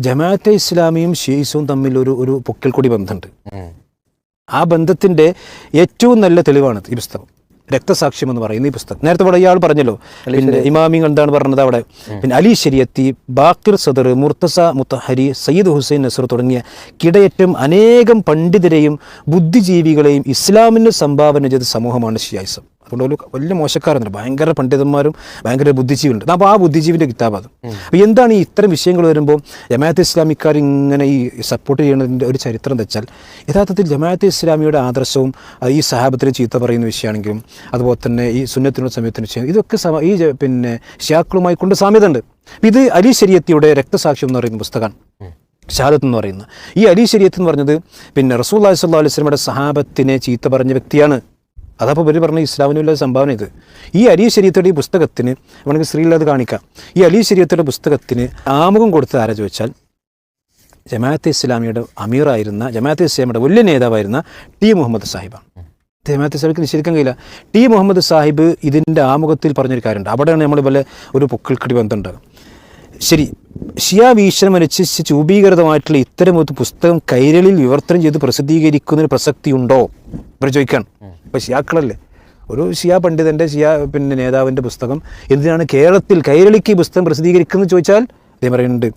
ജമാഅത്തെ ഇസ്ലാമിയും ഷിയയിസവും തമ്മിൽ ഒരു പൊക്കിൽ കൂടി ബന്ധമുണ്ട്. ആ ബന്ധത്തിൻ്റെ ഏറ്റവും നല്ല തെളിവാണ് ഈ പുസ്തകം, രക്തസാക്ഷ്യം എന്ന് പറയുന്ന ഈ പുസ്തകം. നേരത്തെ ഇവിടെ ഇയാൾ പറഞ്ഞല്ലോ, പിന്നെ ഇമാമിങ്ങൾ എന്താണ് പറഞ്ഞത് അവിടെ, പിന്നെ അലി ശരിയത്തി, ബാക്കിർ സദർ, മുർത്തസ മുത്തഹരി, സയ്യിദ് ഹുസൈൻ നസർ തുടങ്ങിയ കിടയറ്റം അനേകം പണ്ഡിതരെയും ബുദ്ധിജീവികളെയും ഇസ്ലാമിന് സംഭാവന ചെയ്ത സമൂഹമാണ് ഷിയായിസം. അതുകൊണ്ട് ഒരു വലിയ മോശക്കാരെന്നില്ല, ഭയങ്കര പണ്ഡിതന്മാരും ഭയങ്കര ബുദ്ധിജീവിയുണ്ട്. അപ്പോൾ ആ ബുദ്ധിജീവിൻ്റെ കിതാബ് അത്. അപ്പോൾ എന്താണ് ഈ ഇത്തരം വിഷയങ്ങൾ വരുമ്പോൾ ജമാഅത്തെ ഇസ്ലാമിക്കാർ ഇങ്ങനെ ഈ സപ്പോർട്ട് ചെയ്യുന്നതിൻ്റെ ഒരു ചരിത്രം എന്ന് വെച്ചാൽ, യഥാർത്ഥത്തിൽ ജമാഅത്തെ ഇസ്ലാമിയുടെ ആദർശവും ഈ സഹാബത്തിനെ ചീത്ത പറയുന്ന വിഷയമാണെങ്കിലും അതുപോലെ തന്നെ ഈ സുന്നത്തിനുള്ള സമയത്തിന് വിഷയം, ഇതൊക്കെ ഈ പിന്നെ ഷിയാക്കളുമായി കൊണ്ട് സാമ്യതയുണ്ട്. ഇത് അലി ശരിയത്തിയുടെ രക്തസാക്ഷ്യം എന്ന് പറയുന്ന പുസ്തകമാണ്, ഷഹാദത്ത് എന്ന് പറയുന്നത്. ഈ അലി ശരിയത്ത് എന്ന് പറഞ്ഞത് പിന്നെ റസൂലുള്ളാഹി സ്വല്ലല്ലാഹു അലൈഹി വസല്ലമയുടെ സഹാബത്തിനെ ചീത്ത പറഞ്ഞ വ്യക്തിയാണ്. അതപ്പോൾ ഇവർ പറഞ്ഞ ഇസ്ലാമിനുള്ള സംഭാവന ഇത്. ഈ അലി ശരീഅത്തിന്റെ ഈ പുസ്തകത്തിന് നമുക്ക് സ്ത്രീയിലത് കാണിക്കാം. ഈ അലി ശരീഅത്തിന്റെ പുസ്തകത്തിന് ആമുഖം കൊടുത്ത ആരാ ചോദിച്ചാൽ, ജമാഅത്തെ ഇസ്ലാമിയുടെ അമീറായിരുന്ന, ജമാഅത്തെ ഇസ്ലാമിയുടെ വലിയ നേതാവായിരുന്ന ടി മുഹമ്മദ് സാഹിബാണ്. ജമാഅത്തെ ഇസ്ലാമിക്ക് നിഷേധിക്കാൻ കഴിയില്ല. ടി മുഹമ്മദ് സാഹിബ് ഇതിൻ്റെ ആമുഖത്തിൽ പറഞ്ഞൊരു കാര്യമുണ്ട്. അവിടെയാണ് നമ്മൾ വല്ല ഒരു പൊക്കിൾക്കടി ബന്ധമുണ്ടാകും. ശരി, ഷിയ വീക്ഷണം അനുസരിച്ച് രൂപീകൃതമായിട്ടുള്ള ഇത്തരം ഒരു പുസ്തകം കൈരളിൽ വിവർത്തനം ചെയ്ത് പ്രസിദ്ധീകരിക്കുന്നതിന് പ്രസക്തി ഉണ്ടോ ഇവർ ചോദിക്കാൻ. ഇപ്പോൾ ഷിയാക്കളല്ലേ, ഒരു ഷിയ പണ്ഡിതൻ്റെ ഷിയ പിന്നെ നേതാവിൻ്റെ പുസ്തകം എന്തിനാണ് കേരളത്തിൽ കൈരളിക്ക് ഈ പുസ്തകം പ്രസിദ്ധീകരിക്കുന്നത് ചോദിച്ചാൽ അദ്ദേഹം പറയുന്നുണ്ട്,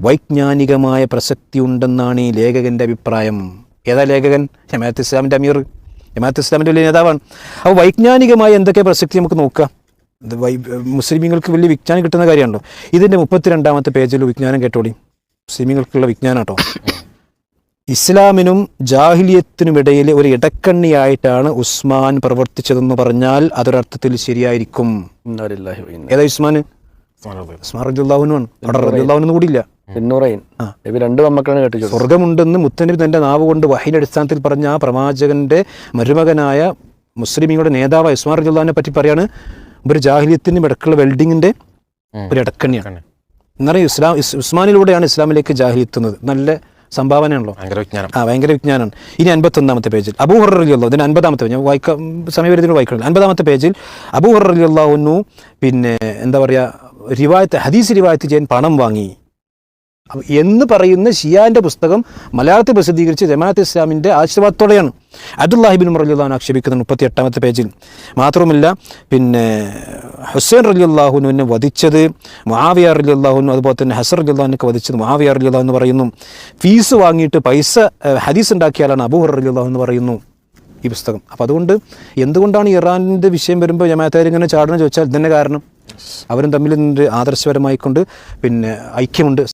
വൈജ്ഞാനികമായ പ്രസക്തി ഉണ്ടെന്നാണ് ഈ ലേഖകൻ്റെ അഭിപ്രായം. ഏതാ ലേഖകൻ? ജമാഅത്തെ ഇസ്ലാമിൻ്റെ അമീർ, ജമാഅത്തെ ഇസ്ലാമിൻ്റെ വലിയ നേതാവാണ്. അപ്പോൾ വൈജ്ഞാനികമായ എന്തൊക്കെ പ്രസക്തി നമുക്ക് നോക്കാം. ഇത് മുസ്ലിമീങ്ങൾക്ക് വലിയ വിജ്ഞാനം കിട്ടുന്ന കാര്യമാണല്ലോ. ഇതിൻ്റെ 32-ാമത്തെ പേജിൽ വിജ്ഞാനം കേട്ടോളി. മുസ്ലിമീങ്ങൾക്കുള്ള വിജ്ഞാനം കേട്ടോ. ഇസ്ലാമിനും ജാഹിലിയത്തിനുമിടയിൽ ഒരു ഇടക്കണ്ണിയായിട്ടാണ് ഉസ്മാൻ പ്രവർത്തിച്ചതെന്ന് പറഞ്ഞാൽ അതൊരർത്ഥത്തിൽ ശരിയായിരിക്കും. ഏതാ ഉസ്മാൻ? ഉസ്മാൻ റളിയല്ലാഹു അൻഹു ആണ്. അവിടെ റളിയല്ലാഹു അൻഹു കൂടിയില്ല. സ്വർഗമുണ്ടെന്ന് മുത്തനബി തന്റെ നാവ് കൊണ്ട് വഹയിന്റെ അടിസ്ഥാനത്തിൽ പറഞ്ഞ ആ പ്രവാചകന്റെ മരുമകനായ മുസ്ലിമീങ്ങളുടെ നേതാവായ ഉസ്മാൻ റളിയല്ലാഹു അൻഹുവിനെ പറ്റി പറയാണ്, ഒരു ജാഹിലിയത്തിനും ഇടക്കുള്ള വെൽഡിങ്ങിന്റെ ഒരു ഇടക്കണ്ണിയാണ്. എന്നറിയാം, ഉസ്മാനിലൂടെയാണ് ഇസ്ലാമിലേക്ക് ജാഹിലിയെത്തുന്നത്. നല്ല സംഭാവനയാണല്ലോ, ഭയങ്കര വിജ്ഞാനമാണ്. ഇനി 51-ാമത്തെ പേജിൽ അബൂ ഹുറൈറ റളിയല്ലാഹു, ഇതിന് 50-ാമത്തെ പേജ് ഞാൻ വായിക്കാം, സമയപരിധിയിൽ വായിക്കണം. 50-ാമത്തെ പേജിൽ അബൂ ഹുറൈറ റളിയല്ലാഹു അൻഹു പിന്നെ എന്താ പറയുക, ഹദീസ് റിവായത്ത് ചെയ്യാൻ പണം വാങ്ങി എന്ന് പറയുന്ന ഷിയാന്റെ പുസ്തകം മലയാളത്തിൽ പ്രസിദ്ധീകരിച്ച് ജമാഅത്തെ ഇസ്ലാമിൻ്റെ ആശീർവാദത്തോടെയാണ് അബ്ദുല്ലാഹി ഇബ്നു ഉമർ റളിയല്ലാഹു അൻഹു ആക്ഷേപിക്കുന്ന 38-ാമത്തെ പേജിൽ. മാത്രമല്ല പിന്നെ ഹുസൈൻ റളിയല്ലാഹു അൻഹുവിനെ വധിച്ചത് മുആവിയ റളിയല്ലാഹു അൻഹു, അതുപോലെ തന്നെ ഹസൻ റളിയല്ലാഹു അൻഹു വധിച്ചത് മുആവിയ റളിയല്ലാഹു അൻഹു പറയുന്നു. ഫീസ് വാങ്ങിയിട്ട് പൈസ ഹദീസ് ഉണ്ടാക്കിയാലാണ് അബൂ ഹുറൈറ റളിയല്ലാഹു അൻഹു പറയുന്നു ഈ പുസ്തകം. അപ്പോൾ അതുകൊണ്ട് എന്തുകൊണ്ടാണ് ഇറാനിൻ്റെ വിഷയം വരുമ്പോൾ ജമാഅത്തുകാർ ഇങ്ങനെ ചാടണം ചോദിച്ചാൽ ഇതിൻ്റെ കാരണം അവരും തമ്മിൽ ആദർശപരമായിക്കൊണ്ട് പിന്നെ ഐക്യമുണ്ട്.